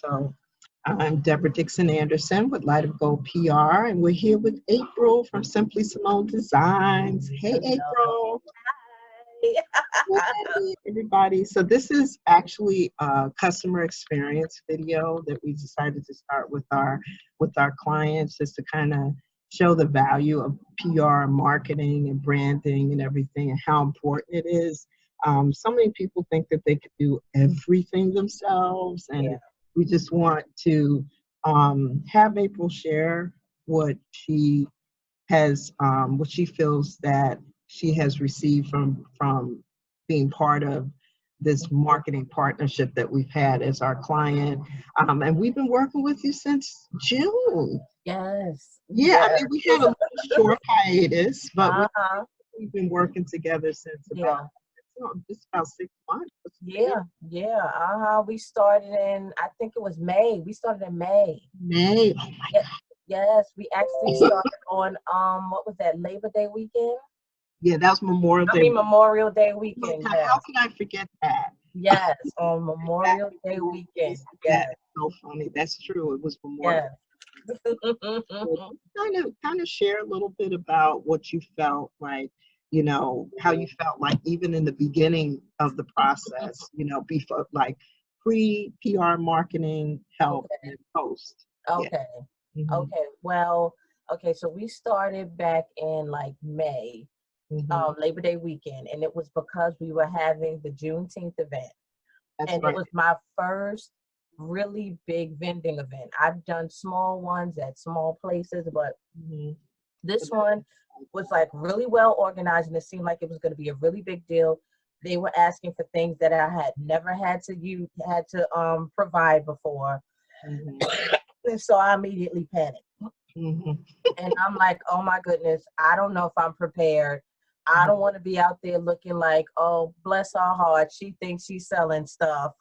So I'm Deborah Dixon-Anderson with Light of Gold PR, and we're here with April from Simply Simone Designs. Hey, Hello. April. Hi. Hey, everybody. So this is actually a customer experience video that we decided to start with our clients, just to kind of show the value of PR, marketing, and branding and everything, and how important it is. So many people think that they could do everything themselves, Yeah. and we just want to have April share what what she feels that she has received from being part of this marketing partnership that we've had as our client. And we've been working with you since June. Yes. Yeah, I Yes. mean, we had a little short hiatus, but Uh-huh. we've been working together since Yeah. just about 6 months. Yeah. Yeah. Uh-huh. We started in, I think it was May. We started in May. May. Oh my Yeah. Yes. We actually started on what was that, Labor Day weekend? Yeah, that was Memorial Day. Memorial Day Oh my weekend. God, Yes. how can I forget that? Yes. On That Memorial Day weekend. that Yes. is so funny. That's true. It was Memorial. Yes. So kind of share a little bit about what you felt like, how you felt like even in the beginning of the process, before like pre PR marketing help Okay. and post. Yeah. Okay. Hmm. Okay. Well, okay, so we started back in like May, Hmm. Labor Day weekend, and it was because we were having the Juneteenth event. That's And it right. was my first really big vending event. I've done small ones at small places, but Hmm. this one was like really well organized, and it seemed like it was going to be a really big deal. They were asking for things that I had never had to provide before. Hmm. And so I immediately panicked. Hmm. And I'm like, oh my goodness, I don't know if I'm prepared. I don't want to be out there looking like, oh, bless her heart, she thinks she's selling stuff.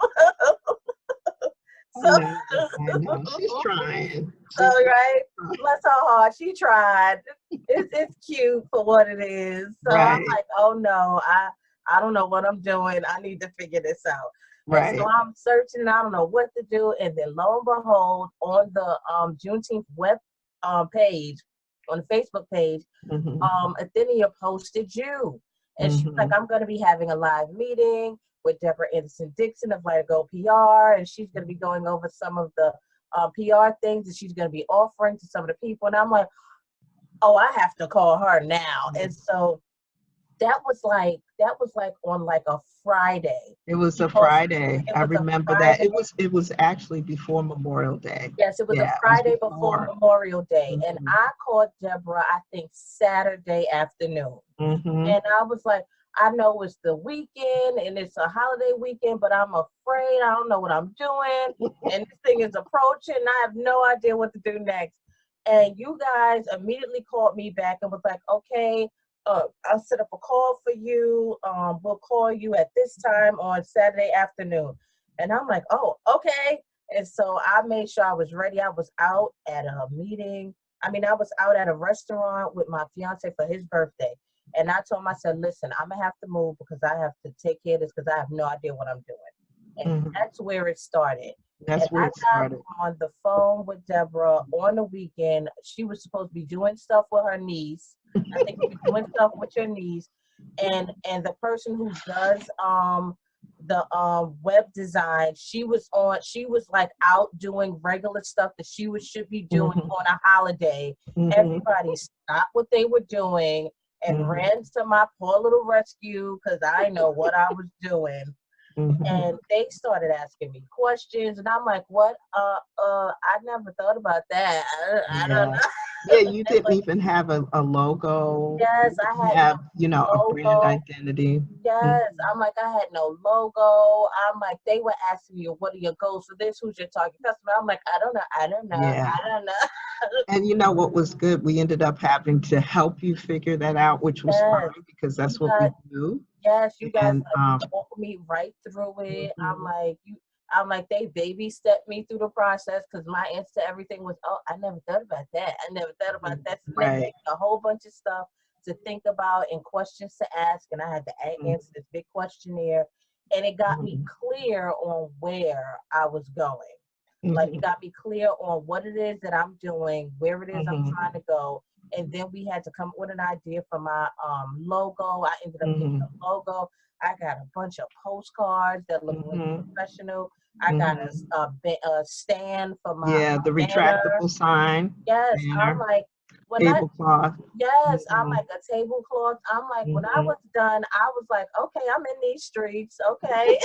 I So, know. I know. She's trying. so right, bless her heart, she tried. It's cute for what it is. So I'm Right. like, oh no, I don't know what I'm doing. I need to figure this out. And so Right. I'm searching, and I don't know what to do. And then lo and behold, on the Juneteenth web page, on the Facebook page, Hmm. Athenia posted you. And she's like, Hmm. I'm going to be having a live meeting with Deborah Anderson Dixon of Let It Go PR, and she's going to be going over some of the PR things that she's going to be offering to some of the people. And I'm like, oh, I have to call her now. And so that was like on like a Friday. It was She a posted Friday. it I was a remember that. Friday. It was actually before Memorial Day. Yes, it was a Yeah, it was Friday before before. Memorial Day. And Hmm. I called Deborah, I think Saturday afternoon. Hmm. And I was like, I know it's the weekend and it's a holiday weekend, but I'm afraid I don't know what I'm doing. And this thing is approaching. And I have no idea what to do next. And you guys immediately called me back and was like, okay, I'll set up a call for you. We'll call you at this time on Saturday afternoon. And I'm like, oh, okay. And so I made sure I was ready. I was out at a meeting. I was out at a restaurant with my fiance for his birthday. And I told him, I said, listen, I'm gonna have to move because I have to take care of this because I have no idea what I'm doing. And Hmm. that's where it started. And That's where I it got started. on the phone with Deborah on the weekend. She was supposed to be doing stuff with her niece. I think you'll be doing stuff with your niece. And the person who does the web design, she was like out doing regular stuff that should be doing Hmm. on a holiday. Hmm. Everybody stopped what they were doing and Hmm. ran to my poor little rescue because I know what I was doing. Hmm. And they started asking me questions, and I'm like, "What? I never thought about that. I don't Yeah. know." Yeah, you They're didn't like, even have a logo. yes, You I didn't had no have, a brand logo. identity. Hmm. Yes, I'm like, I had no logo. I'm like, they were asking me, what are your goals for this? Who's your target customer? I'm like, I don't know. I don't know. Yeah. I don't know. And you know what was good? We ended up having to help you figure that out, which was Yes, fine because you that's what got we do. yes, you guys And like walked me right through it. I'm mhm, like I'm like they baby stepped me through the process because my answer to everything was, oh, I never thought about that. I never thought about that. So they gave right. me a whole bunch of stuff to think about and questions to ask, and I had to Mhm, answer this big questionnaire, and it got me mhm, clear on where I was going. Like, you Mhm. got me clear on what it is that I'm doing, where it is I'm Mhm. trying to go. And then we had to come up with an idea for my logo. I ended up getting Mhm. a logo. I got a bunch of postcards that look really Mhm. professional. I got Mhm. a stand for my Yeah, the banner. retractable sign, Yes, I'm banner, like, when I tablecloth. yes, I'm Mhm. like a tablecloth. I'm like, when I Mhm. was done, I was like, okay, I'm in these streets. Okay.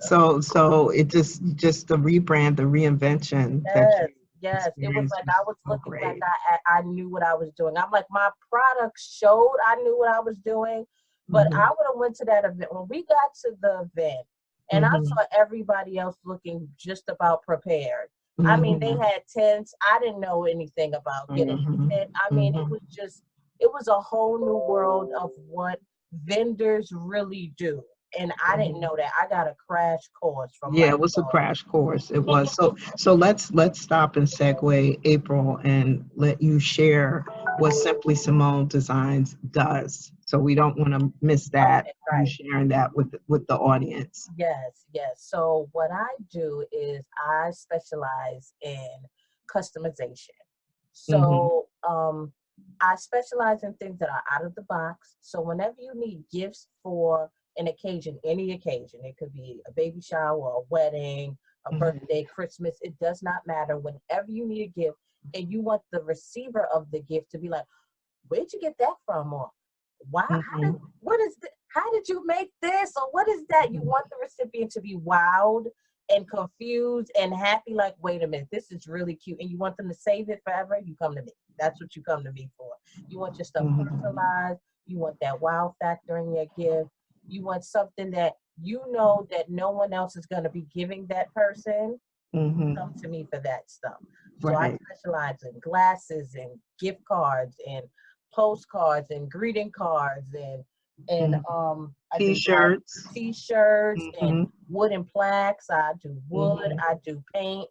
So it just the rebrand, the reinvention that Yes, you yes. It was experienced like I was was so looking like great. I knew what I was doing. I'm like, my product showed I knew what I was doing, but I Mhm. would have went to that event. When we got to the event and I Mhm. saw everybody else looking just about prepared. I mean, they Mhm. had tents. I didn't know anything about getting Mhm. a tent. I mean, Mhm. it was a whole new world of what vendors really do. And I didn't Mhm. know that. I got a crash course from Yeah, my it was a daughter. crash course. It was. So let's stop and segue, April, and let you share what Simply Simone Designs does. So we don't want to miss that. Okay, You right. sharing that with the audience. Yes, yes. So what I do is I specialize in customization. Mhm. So I specialize in things that are out of the box. So whenever you need gifts for an occasion, any occasion, it could be a baby shower, a wedding, a Mhm. birthday, Christmas, it does not matter. Whenever you need a gift and you want the receiver of the gift to be like, where'd you get that from? Or why? Mhm. What is this? How did you make this? Or what is that? You Mhm. want the recipient to be wowed and confused and happy, like, wait a minute, this is really cute. And you want them to save it forever, you come to me. That's what you come to me for. You want your stuff Mhm. personalized. You want that wow factor in your gift. You want something that you know that no one else is going to be giving that person. You come Mhm. to me for that stuff. So I Right. specialize in glasses and gift cards and postcards and greeting cards and Mhm. I do T-shirts. t-shirts and Mhm. wooden plaques. I do wood. Mhm. I do paint.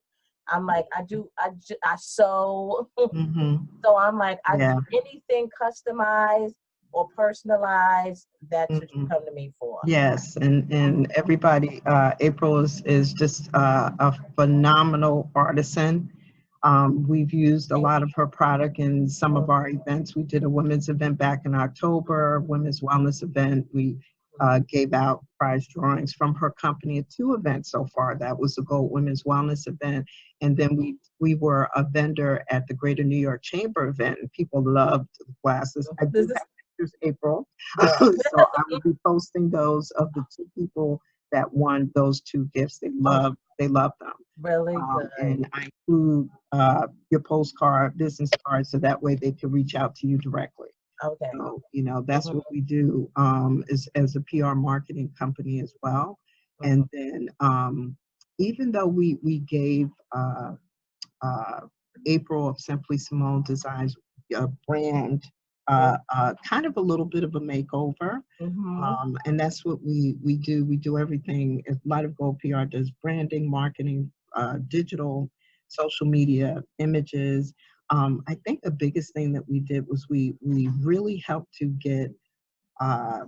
I'm like I sew. Mhm. So I'm like I do Yeah. anything customized or personalized. That's what you Mhm. come to me for. Yes, and everybody, April is just a phenomenal artisan. We've used a Thank lot of her product in some you. of our events. We did a women's event back in October, women's wellness event. We gave out prize drawings from her company at two events so far. That was the Gold Women's Wellness event, and then we were a vendor at the Greater New York Chamber event, and people loved the glasses. I This do is have pictures, April, yeah, so I will be posting those of the two people that won those two gifts. oh, They love them. really good. And I include your postcard, business card, so that way they can reach out to you directly. Okay. So, that's Mhm, what we do as a PR marketing company as well. mhm. And then even though we gave uh, April of Simply Simone Designs brand kind of a little bit of a makeover. Mhm. And that's what we do. We do everything. A lot of Gold PR does branding, marketing, digital, social media, images. I think the biggest thing that we did was we really helped to get uh,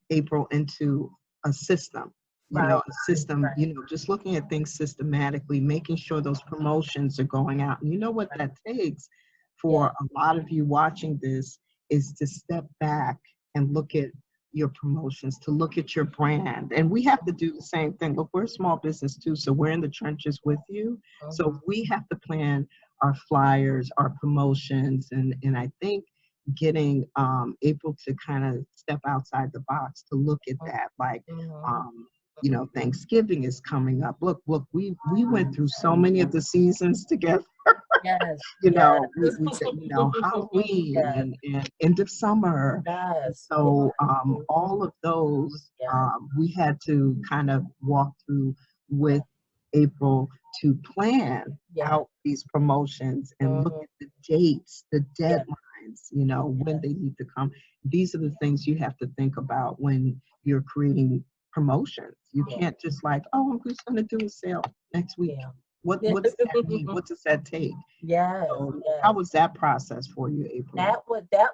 April into a system, Right. a system, Right. just looking at things systematically, making sure those promotions are going out. And you know what Right. that takes Yeah. for a lot of you watching this is to step back and look at your promotions, to look at your brand. And we have to do the same thing. Look, we're a small business too, so we're in the trenches with you. So Mhm. we have to plan our flyers, our promotions, and I think getting April to kind of step outside the box to look at that. Like, Mhm. um, Thanksgiving is coming up. Look, we went through so many of the seasons together. Yes. Yes. We said, Halloween Yes. and end of summer. And Yes. Yes. so all of those Yes. we had to kind of walk through with April to plan Yes. out these promotions and look Mhm. at the dates, the Yes. deadlines, when they Yes. need to come. These are the things you have to think about when you're creating promotions. You Yeah. can't just like, oh, I'm just going to do a sale next week. Yeah. What does that mean? What does that take? Yes. So how Yes. was that process for you, April? That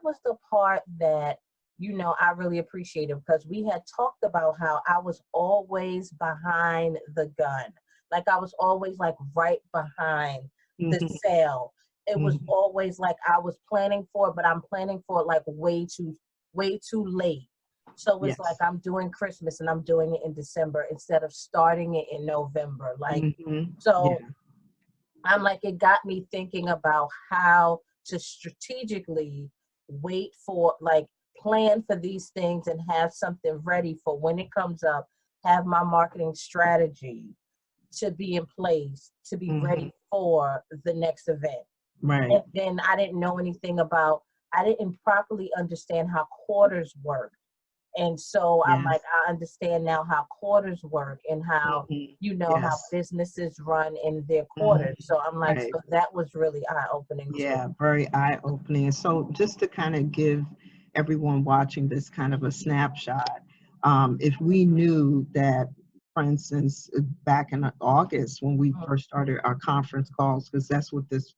was the part that I really appreciate it because we had talked about how I was always behind the gun. Like I was always like right behind the Mm-hmm. sale. It was Mm-hmm. always like I was planning for it, but I'm planning for it like way too late. So it's like Yes. I'm doing Christmas and I'm doing it in December instead of starting it in November. Like, Mm-hmm. so Yeah. I'm like, it got me thinking about how to strategically wait for, like, plan for these things and have something ready for when it comes up, have my marketing strategy to be in place, to be Mm-hmm. ready for the next event. Right. And then I didn't properly understand how quarters work. And so I'm Yes. like, I understand now how quarters work and how, Mm-hmm. how Yes. businesses run in their Mm-hmm. quarters. So I'm like, Right. so that was really eye opening too. Yeah, very eye-opening. And so just to kind of give everyone watching this kind of a snapshot, if we knew that, for instance, back in August when we first started our conference calls, because that's what this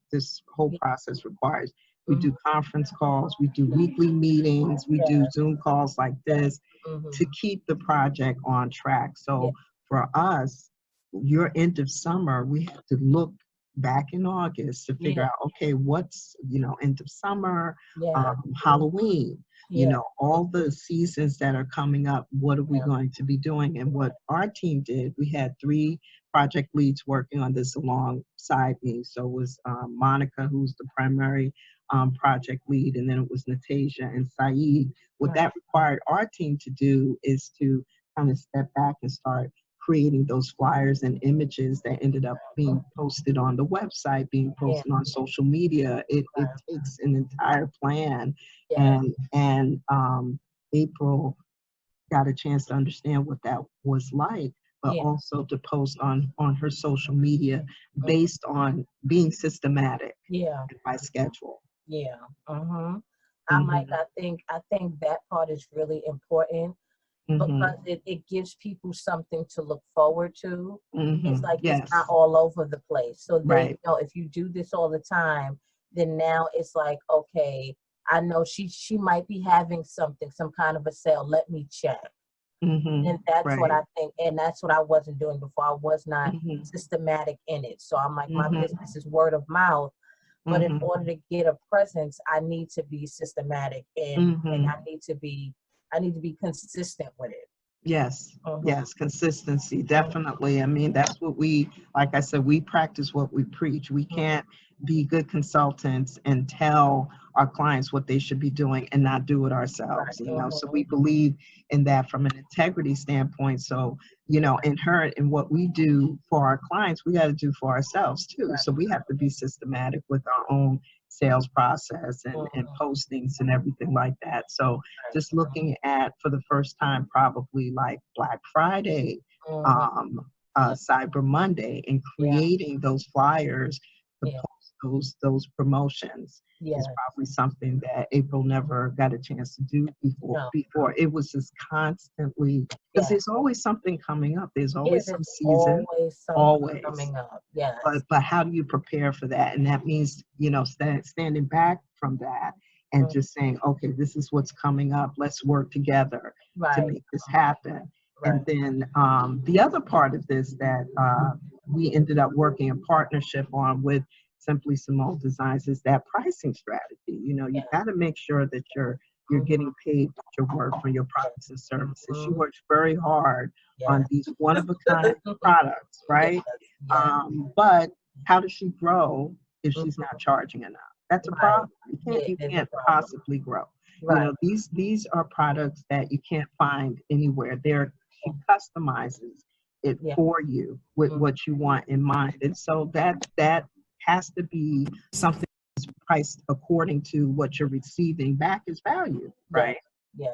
whole process requires. We Mm-hmm. do conference calls, we do weekly meetings, we do Yeah, Zoom calls like yeah. this to Mm-hmm. keep the project on track. Yeah, So for us, your end of summer, we have to look back in August to figure yeah, out, okay, what's, end of summer, yeah, Halloween, yeah, all the seasons that are coming up, what are we yeah, going to be doing? And what our team did, we had 3 project leads working on this alongside me. So it was Monica, who's the primary project lead, and then it was Natasha and Saeed. What right. that required our team to do is to kind of step back and start creating those flyers and images that ended up being posted on the website, being Yeah, posted on social media. It right. takes an entire plan, Yeah, and April got a chance to understand what that was like, but yeah, also to post on her social media mm, based on being systematic yeah, in my schedule. yeah. Mm-hmm. I'm like, Hmm. I think that part is really important because Hmm. it gives people something to look forward to. Hmm. It's like it's not Yes. all over the place. So they Right. know if you do this all the time, then now it's like, okay, I know she might be having something, some kind of a sale. Let me check. Hmm. And that's what Right. I think, and that's what I wasn't doing before. I was not Hmm. systematic in it. So I'm like, my Hmm. business is word of mouth, but in Hmm. order to get a presence, I need to be systematic and Hmm. I need to be consistent with it. Yes, Mm-hmm. yes, consistency, Mm-hmm. definitely. I mean, that's what we, like I said, we practice what we preach. We can't be good consultants and tell our clients what they should be doing and not do it Right. ourselves. So Mm-hmm. we believe in that from an integrity standpoint. So, Yeah. in what we do for our clients, we got to do for ourselves too. Right. So we have to be systematic with our own sales process and Mm-hmm. postings and everything like that. So just looking at for the first time probably like Black Friday, Mm-hmm. um, Cyber Monday, and Yeah. creating those flyers to Yeah. post those promotions is Yeah. probably something that April never got a chance to do before. No. Before it was just constantly, because Yeah. there's always something coming up. There's Yeah. always some There's season, always something always. coming up. Yes. But how do you prepare for that? And that means, standing back from that and Mm. just saying, okay, this is what's coming up. Let's work together to Right. make this happen. And Right. then the other part of this that we ended up working in partnership on with Simply Simone Designs is that pricing strategy. You Yeah. got to make sure that you're Mm-hmm. getting paid what you're worth for your Yeah. products and services. She Mm-hmm. works very hard Yeah. on these one of a kind products, Yes. right? Yes. But how does she grow if she's Mhm. not charging enough? That's a Right. problem. You Yeah, can't you there's a can't problem. possibly grow. Right. These are products that you can't find anywhere. She customizes it Yeah. for you with Mm. what you want in mind. And so that has to be something that's priced according to what you're receiving back as value, Yeah. right? Yeah.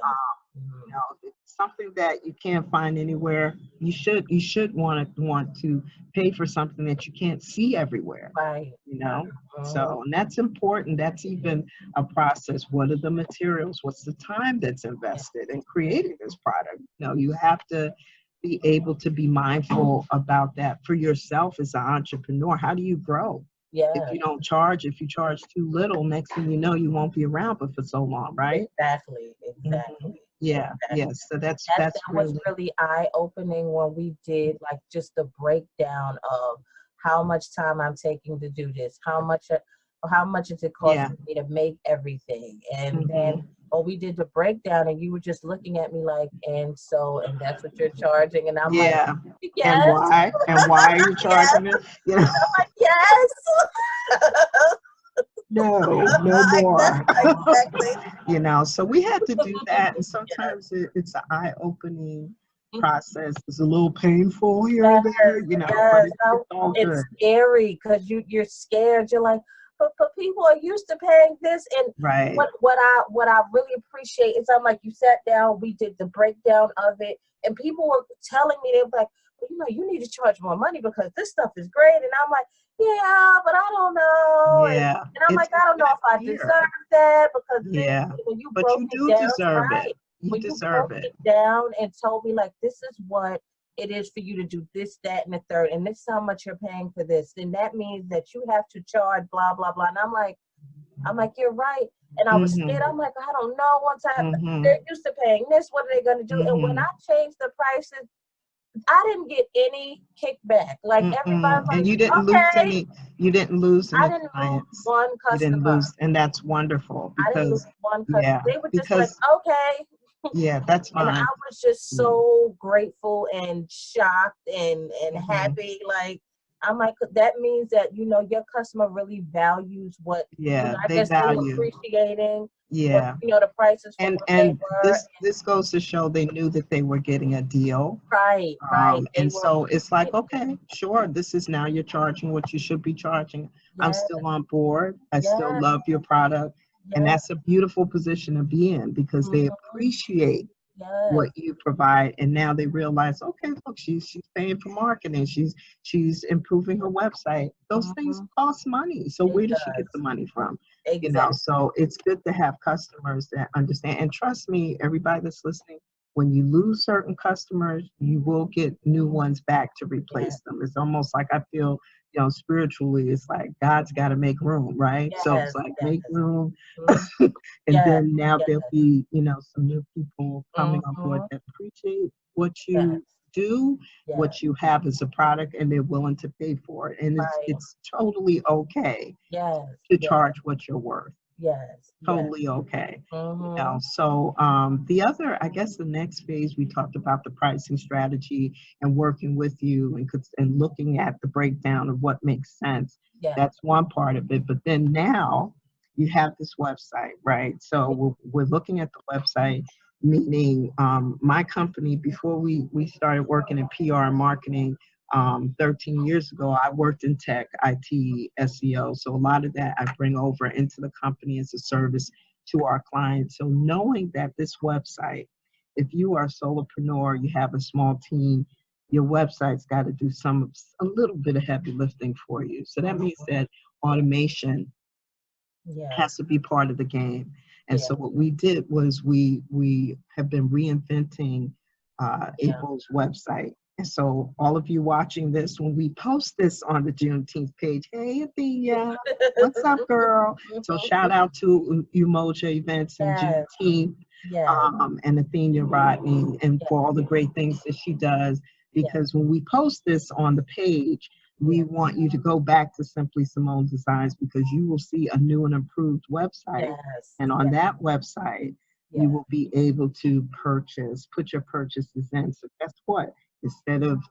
You Mhm. know, it's something that you can't find anywhere. You should want to pay for something that you can't see everywhere, Right. you Right. know. Mhm. So, and that's important. That's even a process. What are the materials? What's the time that's Yeah. invested in creating this product? You have to be able to be mindful about that for yourself as an entrepreneur. How do you grow? If Yeah. you don't charge, if you charge too little, next thing you know, you won't be around for so long, right? Exactly. Hmm. Exactly. Yeah, Exactly. yes. So that's That was really, really eye-opening when we did like just the breakdown of how much time I'm taking to do this, how much is it yeah. costing me to make everything. And then Hmm. when we did the breakdown and you were just looking at me like, and that's what you're charging. And I'm like, Yeah. And yes, why? And why are you yes. charging it? You know, I'm like, yes. no, no more. Exactly. You know, so we had to do that, and sometimes it's an eye-opening process. It's a little painful here Yes, and there, you know, but yes. it's all It's good. scary because you're scared. You're like, but people are used to paying this. And Right. what I really appreciate is I'm like, you sat down, we did the breakdown of it, and people were telling me, they were like, well, you need to charge more money because this stuff is great. And I'm like, yeah, but I don't know. Yeah. And I'm It's like, I don't good know if I here. deserve that because this, Yeah. when you But broke you it do down, deserve it. right? You When you deserve broke it. it down and told me like, this is what it is for you to do this, that, and the third, and this is how much you're paying for this, then that means that you have to charge blah blah blah. And I'm like, you're right. And I was Mm-hmm. scared. I'm like, I don't know. Once Mm-hmm. they're used to paying this, what are they gonna do? And when Mm-hmm. I changed the prices, I didn't get any kickback. Like Mm-mm. everybody's And like, you didn't lose okay. any, you didn't lose I any didn't lose clients. one You didn't customer. lose, and that's wonderful I didn't lose because, one customer. yeah, They were just like, because, okay. yeah, that's And I fine. was just Mm-hmm. so grateful and shocked and Mm-hmm. happy. Like I'm like, that means that your customer really values what Yeah, I they guess they were value. appreciating what Yeah. the prices for And what they and were. this goes to show they knew that they were getting a deal. Right, right. They And were so it's like, appreciating. okay, sure, this is now you're charging what you should be charging. I'm Yes, still on board. I still yes, love your product. And yes. that's a beautiful position to be in because they Mhm, appreciate yes, what you provide. And now they realize, okay, look, she's paying for marketing. She's improving her website. Those things mhm. cost money. So It where does she get the does. money from? You know, Exactly. so it's good to have customers that understand. And trust me, everybody that's listening, when you lose certain customers, you will get new ones back to Yes, replace them. It's almost like I feel, spiritually, it's like God's got to make room, right? So it's yes, like make yes. room. Mhm. And Yes, then now yes. there'll be, some new people coming on board Mhm. that appreciate what Yes, you do, yes. what you have as a product, and they're willing to pay for it. And it's Right. it's totally okay Yes, to yes, charge what you're worth. yes, yes. Totally okay. Mhm. So the other, I guess the next phase we talked about the pricing strategy and working with you and looking at the breakdown of what makes sense. Yes. That's one part of it. But then now you have this website, right? So we're looking at the website, meaning my company, before we started working in PR and marketing 13 years ago, I worked in tech, IT, SEO. So a lot of that I bring over into the company as a service to our clients. So knowing that this website, if you are a solopreneur, you have a small team, your website's got to do a little bit of heavy lifting for you. So that means Mhm. that automation Yes. has to be part of the game. And Yeah. so what we did was we have been reinventing Yeah. April's website. And so all of you watching this, when we post this on the Juneteenth page, hey Athenia, what's up, girl? So shout out to Umoja Events and Yes. Juneteenth Yes. and Athenia Rodney and Yes. for all the great things that she does. Yes. Because when we post this on the page, we Yes. want you to go back to Simply Simone Designs because you will see a new and improved website. Yes. And on that website, you Yes. will be able to put your purchases in. So guess what? Instead of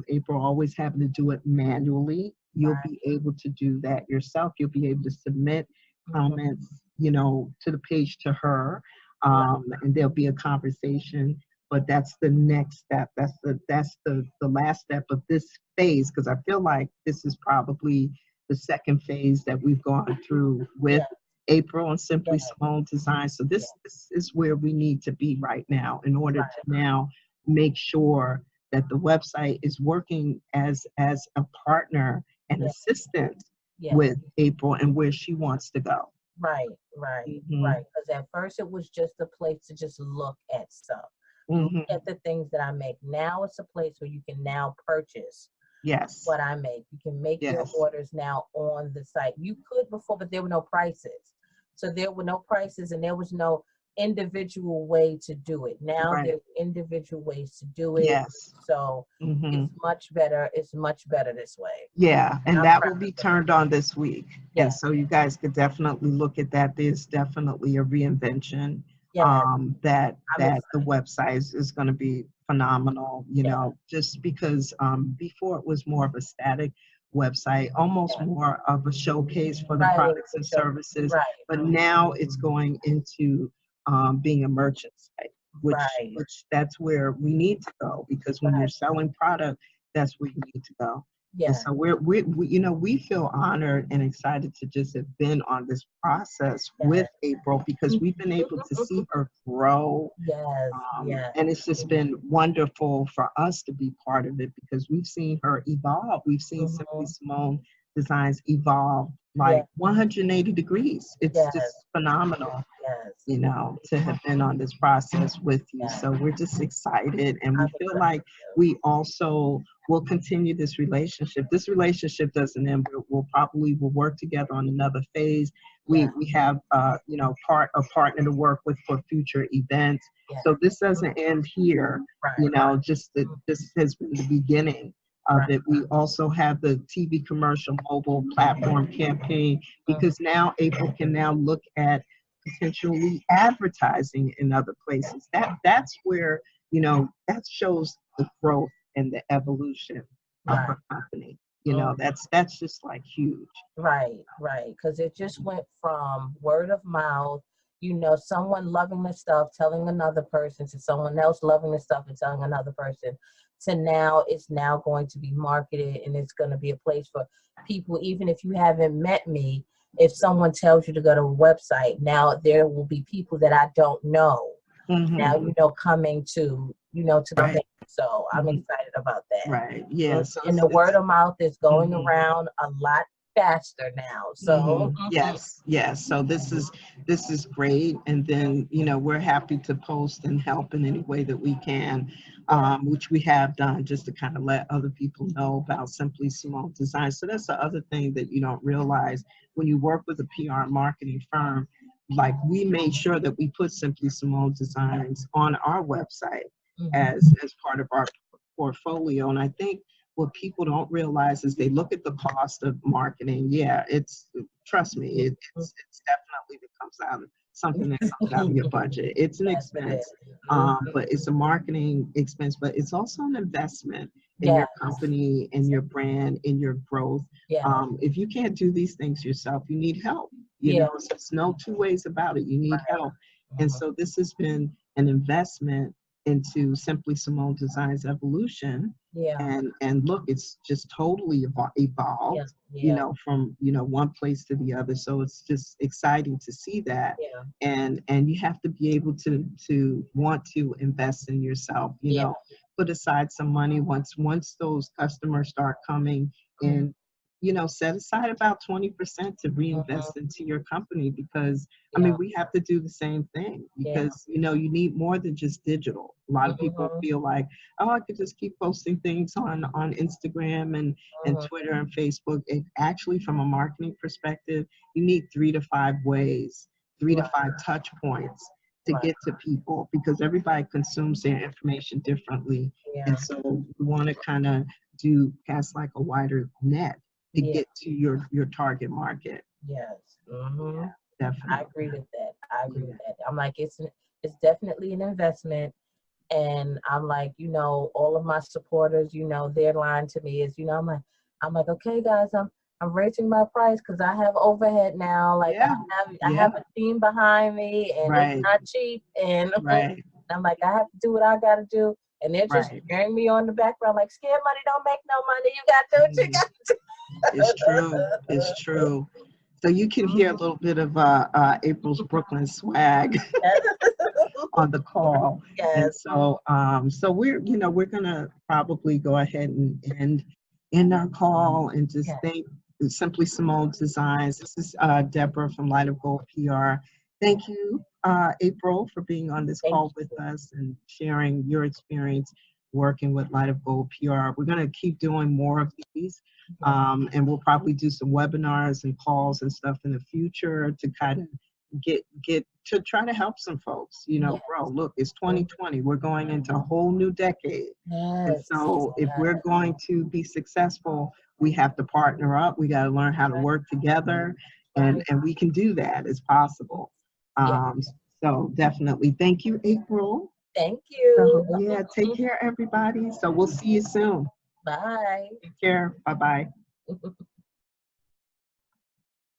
April always having to do it manually, you'll Right. be able to do that yourself. You'll be able to submit Mhm. comments, to the page to her, Right. and there'll be a conversation. But that's the next step. That's the last step of this phase because I feel like this is probably the second phase that we've gone through with Yes. April and Simply Yes. Simone Design. So Yes. this is where we need to be right now in order to Right. now make sure that the website is working as a partner and Yes. assistant Yes. with April and where she wants to go. Right. Right. Hmm. Right. Because at first it was just a place to just look at stuff, look Hmm. at the things that I make. Now it's a place where you can now purchase. Yes. what I make. You can make your Yes. orders now on the site. You could before, but there were no prices. So there were no prices and there was no individual way to do it. Now Right. there's individual ways to do it. Yes. So Hmm. it's much better. It's much better this way. Yeah, And and I'm that proud will be of it. turned on this week. And Yes. so you guys could definitely look at that. There's definitely a reinvention Yes. I'm that the excited. website is going to be phenomenal, Yeah. just because before it was more of a static website, almost Yeah. more of a showcase for the Right. It products was a and show. services. Right. But now it's going into being a merchant site, Right. which that's where we need to go, because when you're Right. selling product, that's where you need to go. And Yeah. so we feel honored and excited to just have been on this process with Yes. April, because we've been able to see her grow. Yes. Yes. And it's just been wonderful for us to be part of it, because we've seen her evolve. We've seen Simply Mm-hmm. Simone Designs evolve Yeah. like 180 degrees. It's Yes. just phenomenal, Yes. to have been Mhm. on this process with you. Yeah. So we're just excited, and we I'm feel excited like too. we also will continue this relationship. This relationship doesn't end. We'll work together on another phase. Yeah. We have a partner to work with for future events. Yeah. So this doesn't end here. Right. Just that this has been the beginning of Right. it. We also have the TV commercial mobile platform campaign, because now April can now look at potentially advertising in other places. That's where, that shows the growth and the evolution of Right. her company. Mm. That's just like huge. Right. Right. Because it just went from word of mouth, someone loving the stuff, telling another person, to someone else loving the stuff and telling another person, to now it's now going to be marketed and it's going to be a place for people. Even if you haven't met me, if someone tells you to go to a website, now there will be people that I don't know now, Hmm. coming to the Right. page. So I'm Hmm. excited about that. Right. Yeah. So And the word of mouth is going mhm. around a lot faster now. So Yes, yes. So this is great, and then we're happy to post and help in any way that we can, yeah, which we have done, just to kind of let other people know about Simply Simone Design. So that's the other thing that you don't realize when you work with a PR and marketing firm. Like, we made sure that we put Simply Simone Designs on our website mhm, as part of our portfolio, and I think what people don't realize is they look at the cost of marketing. Yeah, trust me, it's definitely that comes out of something that comes out of your budget. It's an yes, it expense, is. Mhm. but it's a marketing expense, but it's also an investment in your Yes, company, in your brand, in your growth. yes, If you can't do these things yourself, you need help. yeah, So it's no two ways about it. You need right. help. And Mhm. so this has been an investment into Simply Simone Designs evolution. Yeah, And look, it's just totally yeah, evolved, yeah, from one place to the other. So it's just exciting to see that. yeah, And you have to be able to want to invest in yourself, yeah. put aside some money once those customers start coming Mhm, in. Set aside about 20% to mhm, reinvest into your company, because I yeah, mean, we have to do the same thing, yeah, because you need more than just digital. A lot of people mhm, feel like, oh, I could just keep posting things on Instagram and mhm, Twitter and Facebook. It actually, from a marketing perspective, you need 3 to 5 ways, three to right, five touch points to right, get to people, because everybody consumes their information differently. yeah, And so you want to kind of do cast like a wider net to yeah, get to your target market. yes. Yeah, I definitely. agree with that. I agree with Yeah. that. I'm like, it's definitely an investment. And I'm like, all of my supporters, their line to me is, I'm like, okay, guys, I'm raising my price because I have overhead now. Like, Yeah. I have Yeah. a team behind me, and it's Right. not cheap. And Right. I'm like, I have to do what I gotta do. And they're just Right. hearing me on the background, like, scared money don't make no money. You got to do what Mhm. It's true. It's you got to true. So you can hear a do. little bit of April's Brooklyn swag on the call. And Yes. so we're gonna probably go ahead and end our call and just Yes. thank Simply Simone Designs. This is Deborah from Light of Gold PR. Thank you, April, for being on this Thank call with you. us and sharing your experience working with Light of Gold PR. We're going to keep doing more of these, and we'll probably do some webinars and calls and stuff in the future to kind of get to try to help some folks, you know, bro, look, it's 2020. We're going into a whole new decade. And so if we're going to be successful, we have to partner up. We got to learn how to work together, and we can do that. It's possible. So definitely. Thank you, April. Thank you. So, yeah, take care, everybody. So we'll see you soon. Bye. Take care. Bye-bye.